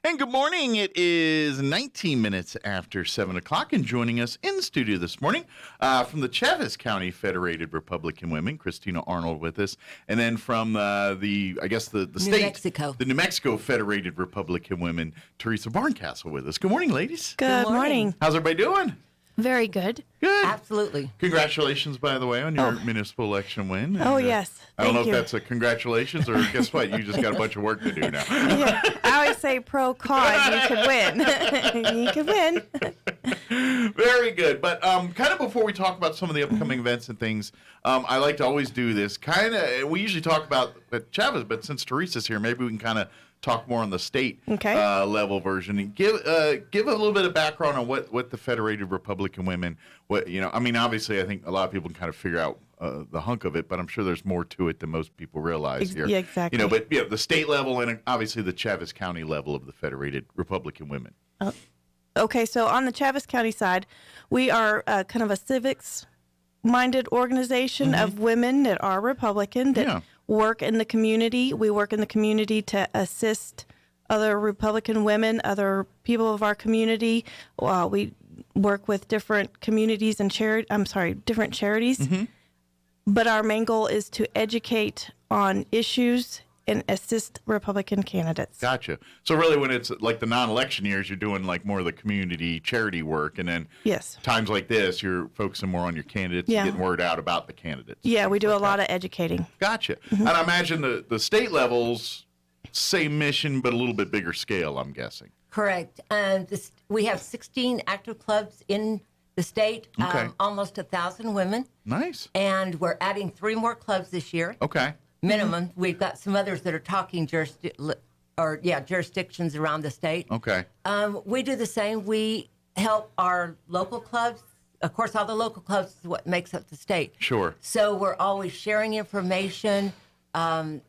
And good morning. It is 19 minutes after 7 o'clock, and joining us in the studio this morning from the Chaves County Federated Republican Women, Cristina Arnold with us, and then from the state, Mexico. the New Mexico Federated Republican Women, Teresa Barncastle with us. Good morning, ladies. Good morning. How's everybody doing? Very good. Good. Absolutely. Congratulations, by the way, on your municipal election win. And, Yes. I don't know Thank you. if that's a congratulations or guess what? You just got a bunch of work to do now. Yeah, I always say pro cause, you could win. You could win. Very good. But kind of before we talk about some of the upcoming events and things, I like to always do this. We usually talk about Chaves, but since Teresa's here, maybe we can kind of talk more on the state level version and give a little bit of background on what the Federated Republican Women, obviously I think a lot of people can kind of figure out the hunk of it, but I'm sure there's more to it than most people realize here. Yeah, exactly. But the state level and obviously the Chaves County level of the Federated Republican Women. Okay, so on the Chaves County side, we are kind of a civics-minded organization of women that are Republican that work in the community. We work in the community to assist other Republican women, other people of our community. We work with different communities and different charities. But our main goal is to educate on issues and assist Republican candidates. Gotcha. So really when it's like the non-election years, you're doing like more of the community charity work. And then times like this, you're focusing more on your candidates and getting word out about the candidates. Yeah, we do a lot of educating. Gotcha. And I imagine the state levels, same mission, but a little bit bigger scale, I'm guessing. Correct. We have 16 active clubs in the state, almost 1,000 women. Nice. And we're adding 3 more clubs this year. Okay. Minimum. We've got some others that are talking jurisdictions around the state. Okay. We do the same. We help our local clubs. Of course, all the local clubs is what makes up the state. Sure. So we're always sharing information, kind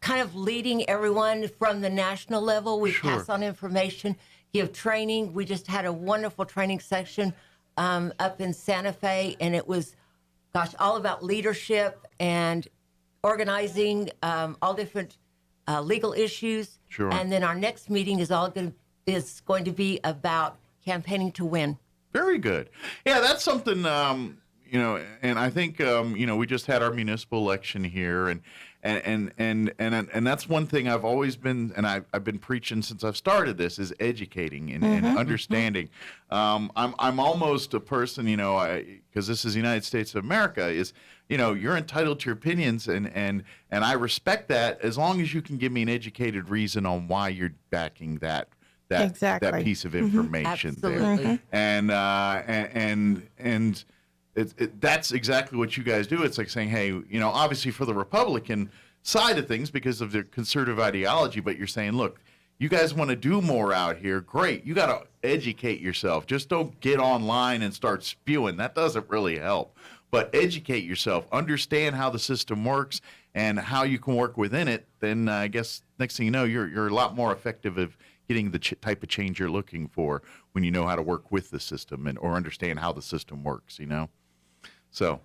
of leading everyone from the national level. We pass on information, give training. We just had a wonderful training section up in Santa Fe, and it was, all about leadership and organizing, all different legal issues. Sure. And then our next meeting is going to be about campaigning to win. Very good. Yeah, that's something, and I think, we just had our municipal election here, and that's one ththing I've always been, and I've been preaching since I've started this, is educating and understanding. I'm almost a person, because this is the United States of America, is, you're entitled to your opinions, and I respect that as long as you can give me an educated reason on why you're backing that piece of information there. And that's exactly what you guys do. It's like saying, hey, obviously for the Republican side of things because of their conservative ideology, but you're saying, look, you guys want to do more out here. Great. You got to educate yourself. Just don't get online and start spewing. That doesn't really help. But educate yourself, understand how the system works and how you can work within it. Then I guess next thing you know, you're a lot more effective of getting the type of change you're looking for when you know how to work with the system or understand how the system works, So.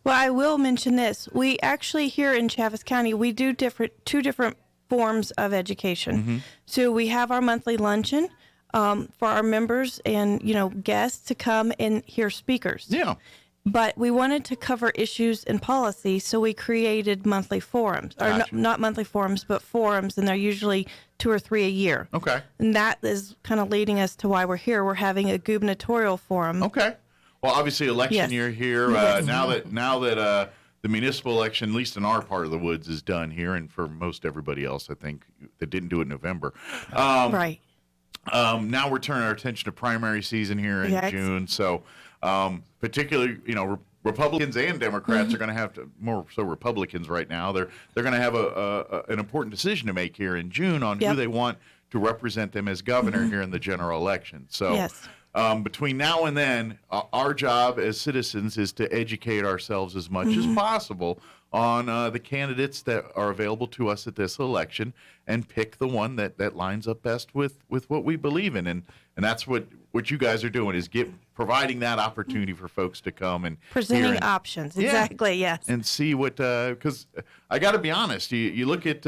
Well, I will mention this. We actually here in Chaves County, we do two different forms of education. So we have our monthly luncheon for our members and, guests to come and hear speakers. Yeah. But we wanted to cover issues and policy, so we created monthly forums. Gotcha. Or not monthly forums, but forums, and they're usually 2 or 3 a year. Okay. And that is kind of leading us to why we're here. We're having a gubernatorial forum. Okay. Well, obviously, election year here. Now that the municipal election, at least in our part of the woods, is done here, and for most everybody else, I think, that didn't do it in November. Right. Now we're turning our attention to primary season here in June. So, particularly, Republicans and Democrats are going to have to, more so Republicans right now, they're going to have an important decision to make here in June on who they want to represent them as governor here in the general election. So. Between now and then, our job as citizens is to educate ourselves as much as possible on the candidates that are available to us at this election and pick the one that lines up best with what we believe in. And that's what you guys are doing, is providing that opportunity for folks to come and presenting options. Exactly, yes. And see what, because I got to be honest, you look at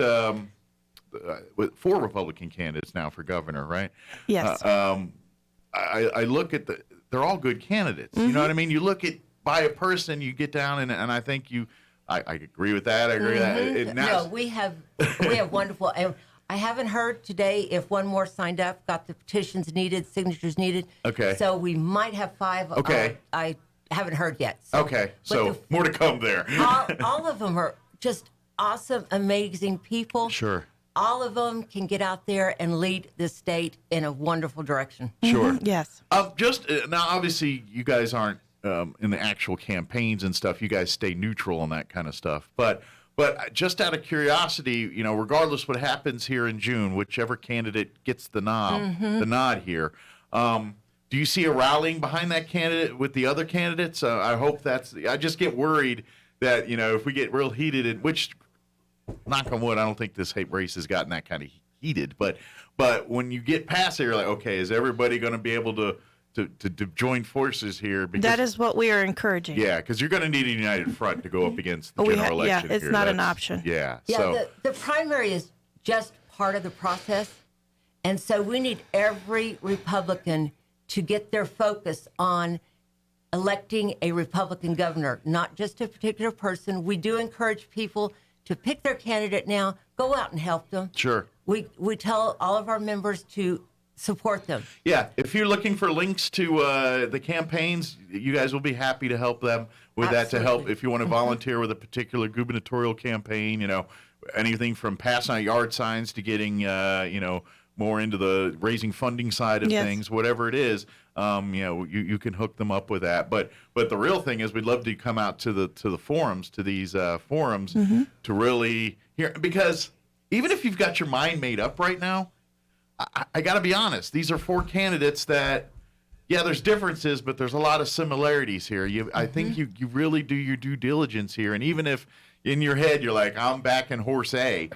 with 4 Republican candidates now for governor, right? Yes. I look at they're all good candidates. You know what I mean? You look at by a person, you get down and I think I agree with that. I agree with that. No, we have wonderful. I haven't heard today if one more signed up, got the petitions needed, signatures needed. Okay. So we might have 5. Okay. I haven't heard yet. So. Okay. So more to come there. all of them are just awesome, amazing people. Sure. All of them can get out there and lead the state in a wonderful direction. Sure. Yes. Just now, obviously, you guys aren't in the actual campaigns and stuff. You guys stay neutral on that kind of stuff. But just out of curiosity, regardless what happens here in June, whichever candidate gets the nod here, do you see a rallying behind that candidate with the other candidates? I hope I just get worried that, if we get real heated, which, knock on wood, I don't think this race has gotten that kind of heated. But when you get past it, you're like, okay, is everybody going to be able to join forces here? Because, that is what we are encouraging. Yeah, because you're going to need a united front to go up against the general election. Yeah, it's not an option. Yeah. Yeah, So the primary is just part of the process. And so we need every Republican to get their focus on electing a Republican governor, not just a particular person. We do encourage people to pick their candidate now, go out and help them. Sure. We tell all of our members to support them. Yeah, if you're looking for links to the campaigns, you guys will be happy to help them with that, to help if you want to volunteer with a particular gubernatorial campaign, anything from passing out yard signs to getting, more into the raising funding side of things, whatever it is, you can hook them up with that. But the real thing is we'd love to come out to the forums, to these forums, to really hear, because even if you've got your mind made up right now, I got to be honest, these are 4 candidates that, there's differences, but there's a lot of similarities here. I think you really do your due diligence here. And even if in your head you're like, I'm backing horse A,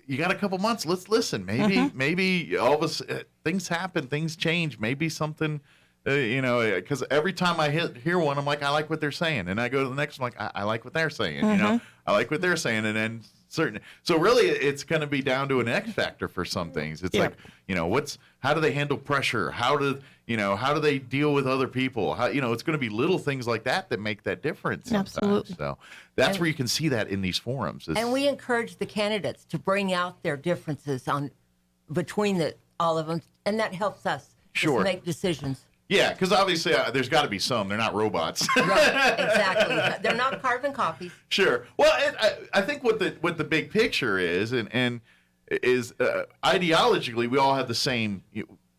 you got a couple months. Let's listen. Maybe all of us, things happen, things change. Maybe something, because every time I hear one, I'm like, I like what they're saying. And I go to the next one, like, I like what they're saying. I like what they're saying. And then so really it's going to be down to an X factor for some things. It's like, how do they handle pressure? How do they deal with other people? How, it's going to be little things like that make that difference sometimes. Absolutely. So that's where you can see that in these forums. And we encourage the candidates to bring out their differences between all of them, and that helps us just make decisions. Yeah, because obviously there's got to be some. They're not robots. Right, exactly. They're not carbon copies. Sure. Well, I think what the big picture is, and is ideologically we all have the same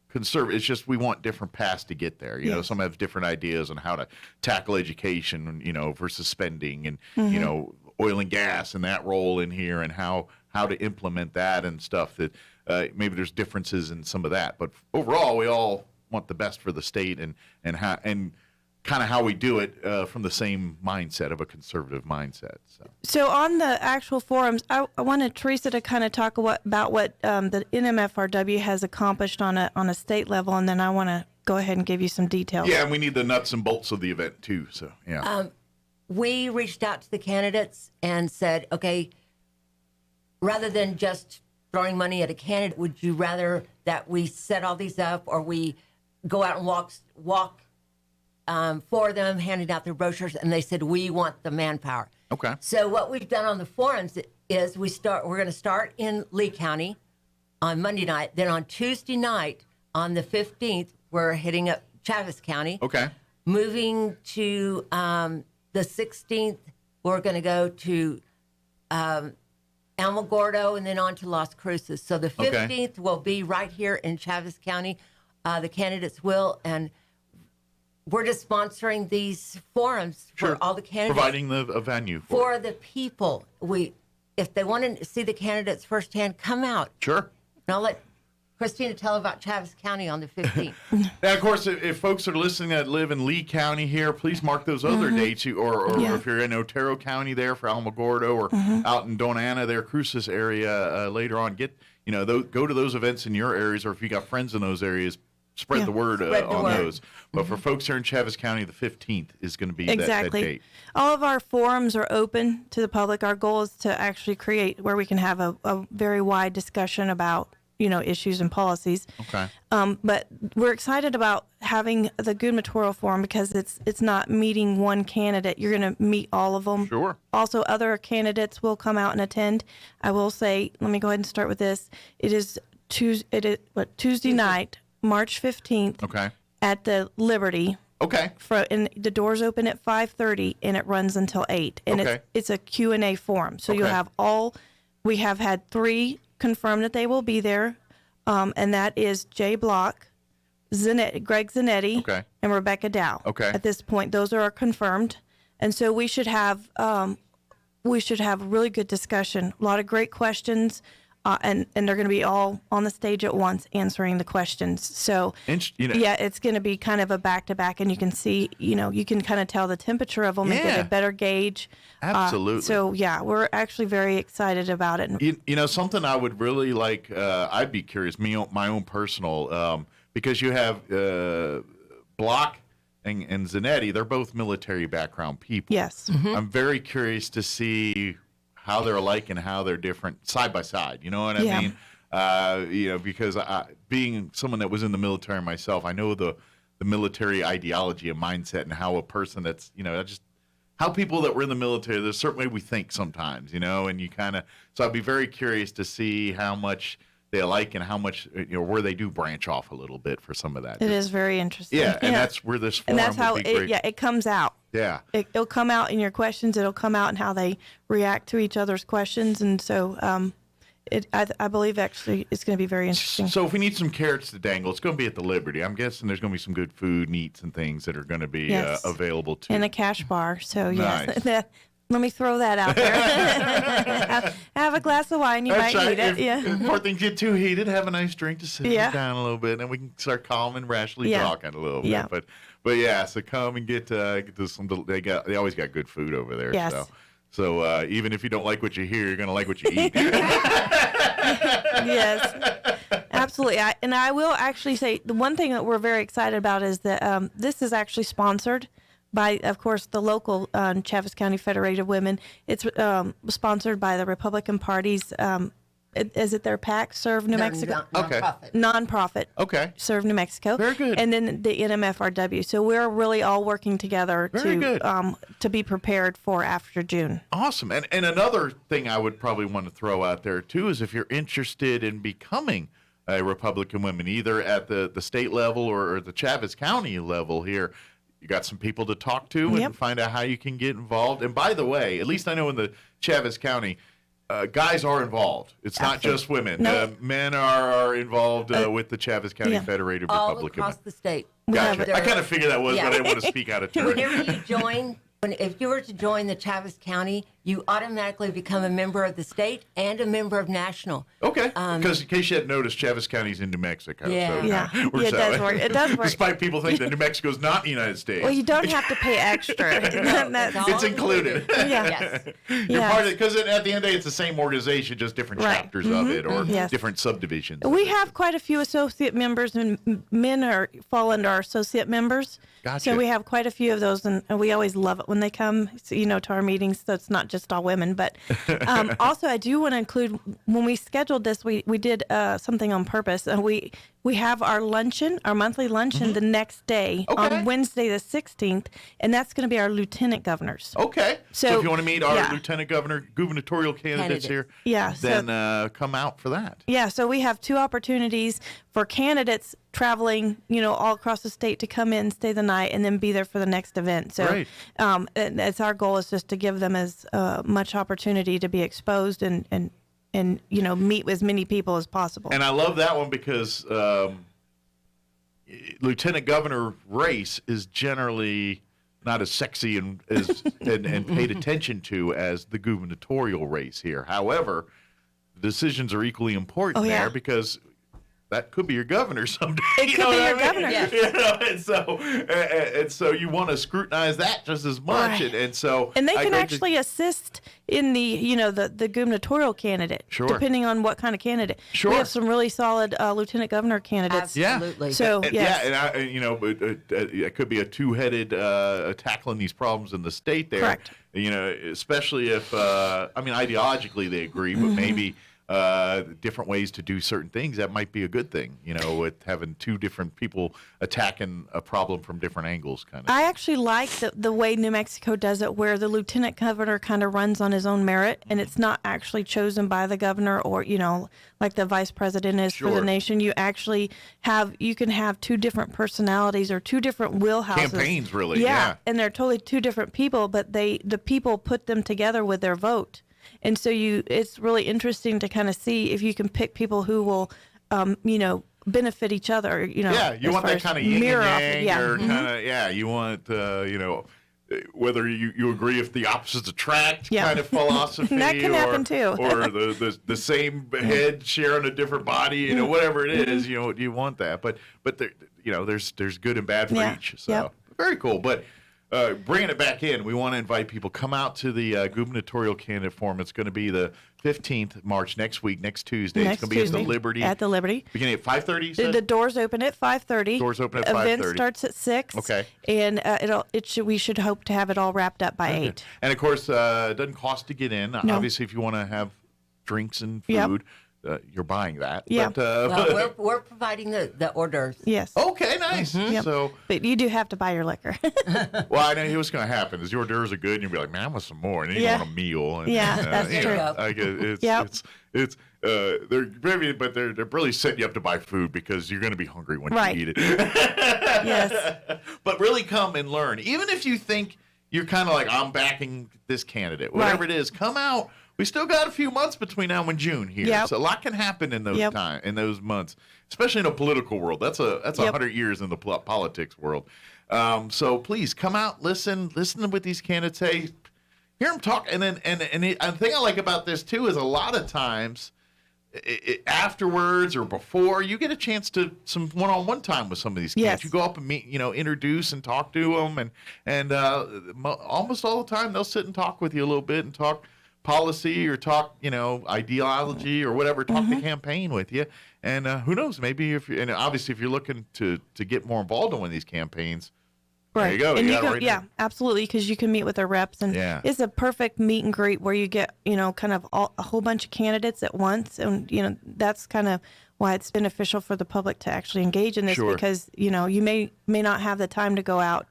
conservative. It's just we want different paths to get there. Some have different ideas on how to tackle education, versus spending, and oil and gas and that role in here, and how to implement that and stuff. That maybe there's differences in some of that, but overall we all want the best for the state, and kind of how we do it from the same mindset of a conservative mindset. So on the actual forums, I wanted Teresa to kind of talk about what the NMFRW has accomplished on a state level, and then I want to go ahead and give you some details. Yeah, and we need the nuts and bolts of the event too. So we reached out to the candidates and said, okay, rather than just throwing money at a candidate, would you rather that we set all these up, or we go out and walk for them, handing out their brochures? And they said, we want the manpower. Okay. So what we've done on the forums is we're going to start in Lee County on Monday night. Then on Tuesday night, on the 15th, we're hitting up Chaves County. Okay. Moving to the 16th, we're going to go to Alamogordo and then on to Las Cruces. So the 15th will be right here in Chaves County. The candidates will, and we're just sponsoring these forums for all the candidates. Providing a venue for the people. If they want to see the candidates firsthand, come out. Sure. And I'll let Cristina tell about Chaves County on the 15th. Now, of course, if folks are listening that live in Lee County here, please mark those other dates. Or if you're in Otero County there for Alamogordo, or out in Donana there, Cruces area later on, go to those events in your areas, or if you got friends in those areas, spread the word Spread the on word. those. But for folks here in Chaves County, the 15th is going to be that date. All of our forums are open to the public. Our goal is to actually create where we can have a very wide discussion about, issues and policies. Okay. But we're excited about having the gubernatorial forum because it's not meeting one candidate. You're going to meet all of them. Sure. Also, other candidates will come out and attend. I will say, let me go ahead and start with this. It is Tuesday night, March 15th. Okay. At the Liberty. Okay. And the doors open at 5:30 and it runs until 8. And Okay. it's a Q&A forum. So you'll Okay. have we have had 3 confirmed that they will be there. And that is Jay Block, Greg Zanetti, Okay. and Rebecca Dow. Okay. At this point, those are confirmed. And so we should have a really good discussion, a lot of great questions. And they're going to be all on the stage at once answering the questions. So, yeah, it's going to be kind of a back-to-back, and you can see, you can kind of tell the temperature of them and get a better gauge. Absolutely. So, yeah, we're actually very excited about it. Something I would really like, I'd be curious, my own personal, because you have Block and Zanetti, they're both military background people. Yes. Mm-hmm. I'm very curious to see how they're alike and how they're different side by side. You know what I mean? Because being someone that was in the military myself, I know the military ideology and mindset and how a person that's, just how people that were in the military, there's a certain way we think sometimes, and you so I'd be very curious to see how much they alike and how much, where they do branch off a little bit for some of that. It is very interesting. Yeah, and that's where this forum and that's how would be great. it comes out. Yeah. It'll come out in your questions. It'll come out in how they react to each other's questions. And so I believe actually it's going to be very interesting. So if we need some carrots to dangle, it's going to be at the Liberty. I'm guessing there's going to be some good food and eats and things that are going to be available too. And a cash bar. So, yes. Nice. Let me throw that out there. have a glass of wine. You might eat it. If more things get too heated, have a nice drink to sit down a little bit, and then we can start calm and rationally talking a little bit. But yeah, so come and get some. They always got good food over there. Yes. So even if you don't like what you hear, you're gonna like what you eat. Yes, absolutely. I will actually say the one thing that we're very excited about is that this is actually sponsored by, of course, the local Chaves County Federated Women. It's sponsored by the Republican Party's. Is it their PAC, Serve New Mexico? Nonprofit. Okay. Serve New Mexico. Very good. And then the NMFRW. So we're really all working together to be prepared for after June. Awesome. And another thing I would probably want to throw out there too is if you're interested in becoming a Republican woman, either at the state level or the Chaves County level here, you got some people to talk to and find out how you can get involved. And by the way, at least I know in the Chaves County, guys are involved. It's not just women. No. Men are involved with the Chaves County Federated all Republican. across the state. Gotcha. I kind of figured that was, but I didn't want to speak out of turn. Whenever you join, if you were to join the Chaves County, you automatically become a member of the state and a member of national. Okay. Because in case you hadn't noticed, Chaves County's in New Mexico. Yeah. So It does work. It does work. Despite people think that New Mexico is not the United States. Well, you don't have to pay extra. It's included. Yes. You're part of it because at the end of the day, it's the same organization, just different chapters of it or different subdivisions. We have quite a few associate members, and men fall under our associate members. Gotcha. So we have quite a few of those, and we always love it when they come, to our meetings. So it's not just all women, but also I do want to include when we scheduled this, we did something on purpose. We have our luncheon, our monthly luncheon, the next day on Wednesday the 16th, and that's going to be our lieutenant governors. Okay. So if you want to meet our lieutenant governor, gubernatorial candidates here, then come out for that. Yeah, so we have 2 opportunities for candidates traveling, all across the state to come in, stay the night, and then be there for the next event. So it's our goal is just to give them as much opportunity to be exposed and meet with as many people as possible. And I love that one because lieutenant governor race is generally not as sexy and paid attention to as the gubernatorial race here. However, the decisions are equally important there because that could be your governor someday. It could be your governor. Yes. You know, and so you want to scrutinize that just as much. Right. And so And they I can think actually assist in the gubernatorial candidate, Sure. depending on what kind of candidate. Sure. We have some really solid lieutenant governor candidates. Absolutely. So yes. Yeah, and you know, it could be a two-headed tackling these problems in the state there. Correct. You know, especially if I mean, ideologically they agree, but maybe different ways to do certain things, that might be a good thing, you know, with having two different people attacking a problem from different angles, kind of. I actually like the way New Mexico does it, where the lieutenant governor kind of runs on his own merit, and it's not actually chosen by the governor or, you know, like the vice president is for Sure. the nation. You actually you can have two different personalities or two different wheelhouses. Campaigns, really, yeah. And they're totally two different people, but the people put them together with their vote. And so it's really interesting to kind of see if you can pick people who will, you know, benefit each other. You know, Yeah, you as want far that as kind of yin mirror off and it. yang, or kind of, you want, you know, whether you agree if the opposites attract Yeah. kind of philosophy, That can happen too. or the same head sharing a different body, you know, whatever it is, you know, you want that, but there, you know, there's good and bad for Yeah. each, so Yep. very cool. But bringing it back in, we want to invite people, come out to the gubernatorial candidate forum. It's going to be the 15th March, next week, next Tuesday. Next It's going to be Tuesday, at the Liberty. At the Liberty. Beginning at 5:30. The doors open at 5:30. Doors open at Event 5:30. starts at 6. Okay. And we should hope to have it all wrapped up by 8. And of course, it doesn't cost to get in. No. Obviously, if you want to have drinks and Yep. food, you're buying that. Yeah. But, Well, we're providing the hors d'oeuvres. Yes. okay, nice. Yep. So, But you do have to buy your liquor. well, I know what's going to happen is your hors d'oeuvres are good, and you'll be like, man, I want some more, and then you Yeah. want a meal. And, Yeah, that's you true. know, I guess Yep. it's they're really setting you up to buy food because you're going to be hungry when Right. you eat it. Yes. But really come and learn. Even if you think you're kind of like, I'm backing this candidate, whatever Right. it is, come out. We still got a few months between now and June here. Yep. So a lot can happen in those Yep. in those months, especially in a political world. That's Yep. 100 years in the politics world. So please come out, listen to what these candidates say, hear them talk. And then and the thing I like about this too is a lot of times afterwards or before, you get a chance to some one-on-one time with some of these kids. Yes. You go up and meet, you know, introduce and talk to them, and almost all the time they'll sit and talk with you a little bit and talk policy or talk, you know, ideology or whatever, talk the campaign with you. And who knows, maybe and obviously if you're looking to get more involved in one of these campaigns, Right. there you go. And You you got it can, right yeah, there. absolutely, because you can meet with their reps, and Yeah. it's a perfect meet and greet where you get, you know, kind of a whole bunch of candidates at once, and you know that's kind of why it's beneficial for the public to actually engage in this, Sure. because you know you may not have the time to go out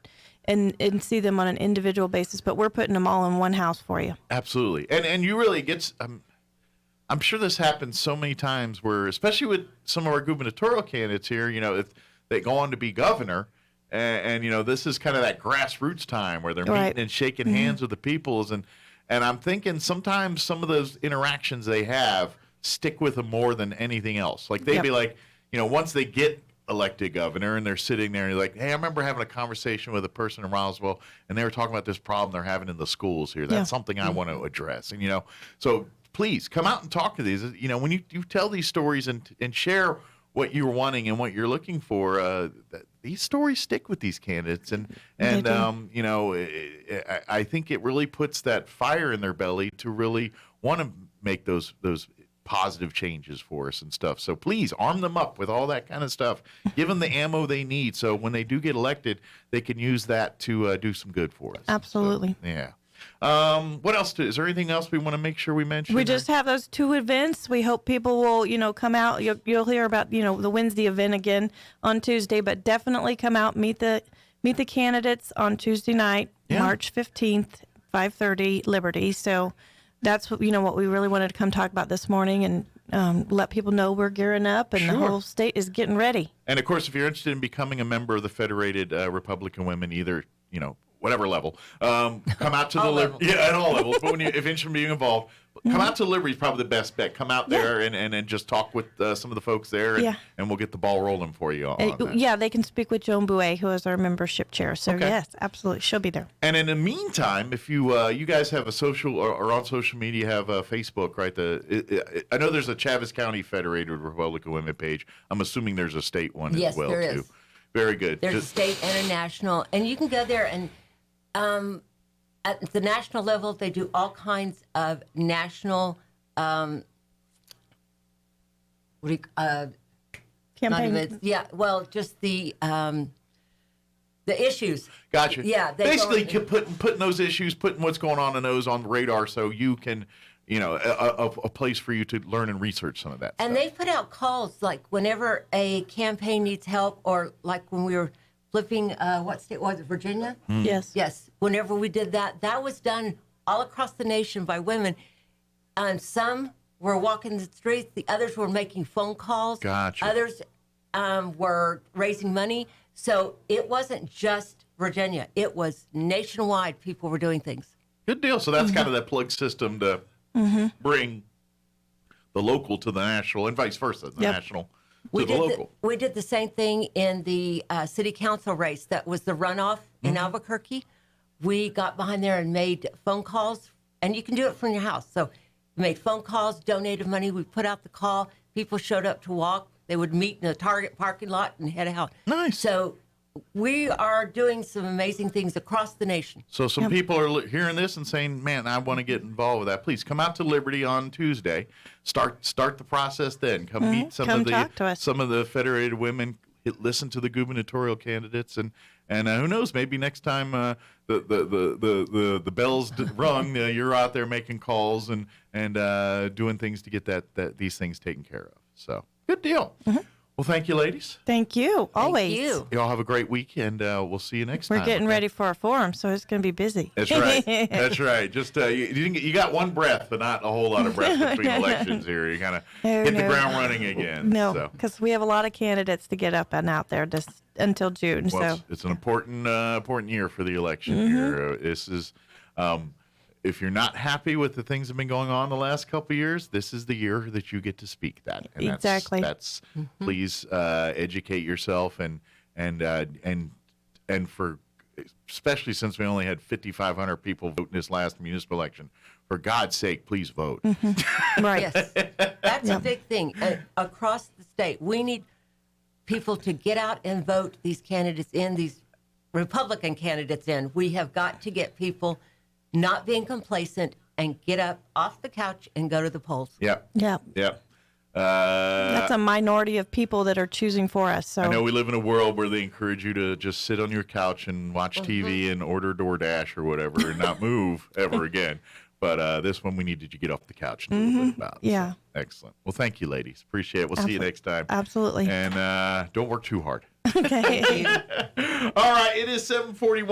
and see them on an individual basis, but we're putting them all in one house for you. Absolutely. And you really get, I'm sure this happens so many times where, especially with some of our gubernatorial candidates here, you know, if they go on to be governor, and you know, this is kind of that grassroots time where they're Right. meeting and shaking hands with the peoples. And I'm thinking sometimes some of those interactions they have stick with them more than anything else. Like they'd Yep. be like, you know, once they get elected governor and they're sitting there and you're like, hey, I remember having a conversation with a person in Roswell and they were talking about this problem they're having in the schools here. That's Yeah. something I want to address. And, you know, so please come out and talk to these. You know, when you tell these stories and share what you're wanting and what you're looking for, these stories stick with these candidates. And They do. you know, I think it really puts that fire in their belly to really want to make those positive changes for us and stuff. So please arm them up with all that kind of stuff. Give them the ammo they need so when they do get elected, they can use that to do some good for us. Absolutely. So, yeah. What else? Is there anything else we want to make sure we mention? We just have those 2 events. We hope people will, you know, come out. You'll hear about, you know, the Wednesday event again on Tuesday, but definitely come out, meet the candidates on Tuesday night, Yeah. March 15th, 5:30, Liberty. So that's what, you know, what we really wanted to come talk about this morning, and let people know we're gearing up and the Sure. whole state is getting ready. And of course, if you're interested in becoming a member of the Federated Republican Women, either, you know, whatever level, come out to the levels. Liberty. Yeah, at all levels. But when if interested in being involved, come out to Liberty is probably the best bet. Come out there and just talk with some of the folks there, and we'll get the ball rolling for you on that. Yeah, they can speak with Joan Bouet, who is our membership chair. So yes, absolutely, she'll be there. And in the meantime, if you guys have a social or on social media have Facebook, right? I know there's a Chaves County Federated Republican Women page. I'm assuming there's a state one as well there too. is. Very good. There's a state and a national, and you can go there and at the national level they do all kinds of national Campaign. just the issues. Gotcha. Yeah, basically putting those issues, putting what's going on in those on the radar, so you can, a place for you to learn and research some of that. And stuff. they put out calls like whenever a campaign needs help, or like when we were flipping, what state was it, Virginia? Yes. Yes. Whenever we did that, that was done all across the nation by women. And some were walking the streets, the others were making phone calls. Gotcha. Others were raising money. So it wasn't just Virginia. It was nationwide. People were doing things. Good deal. So that's kind of that plug system to bring the local to the national and vice versa, the national to the local. We did the same thing in the city council race. That was the runoff in Albuquerque. We got behind there and made phone calls, and you can do it from your house. So we made phone calls, donated money. We put out the call. People showed up to walk. They would meet in the Target parking lot and head out. Nice. So we are doing some amazing things across the nation. So some people are hearing this and saying, man, I want to get involved with that. Please come out to Liberty on Tuesday. Start the process then. Come meet some of the Federated women. Listen to the gubernatorial candidates, and who knows, maybe next time the bells rung, you're out there making calls and doing things to get these things taken care of. So good deal. Well, thank you, ladies. Thank you. Always. Thank you. You all have a great week, and we'll see you next time. We're getting ready for our forum, so it's going to be busy. That's right. That's right. Just you got one breath, but not a whole lot of breath between elections here. You kind of hit the ground running again. No, because we have a lot of candidates to get up and out there just until June. Well, so it's an important year for the election here. This is. If you're not happy with the things that have been going on the last couple of years, this is the year that you get to speak that. And exactly. That's please educate yourself and for especially since we only had 5,500 people vote in this last municipal election. For God's sake, please vote. Right. Yes, that's a big thing. Across the state, we need people to get out and vote these candidates in, these Republican candidates in. We have got to get people not being complacent and get up off the couch and go to the polls. Yep. Yep. Yep. That's a minority of people that are choosing for us. So I know we live in a world where they encourage you to just sit on your couch and watch TV and order DoorDash or whatever and not move ever again. But this one, we needed you to get off the couch and do a little bit about. Yeah. So, excellent. Well, thank you, ladies. Appreciate it. We'll see you next time. Absolutely. And don't work too hard. Okay. All right. It is 7:41.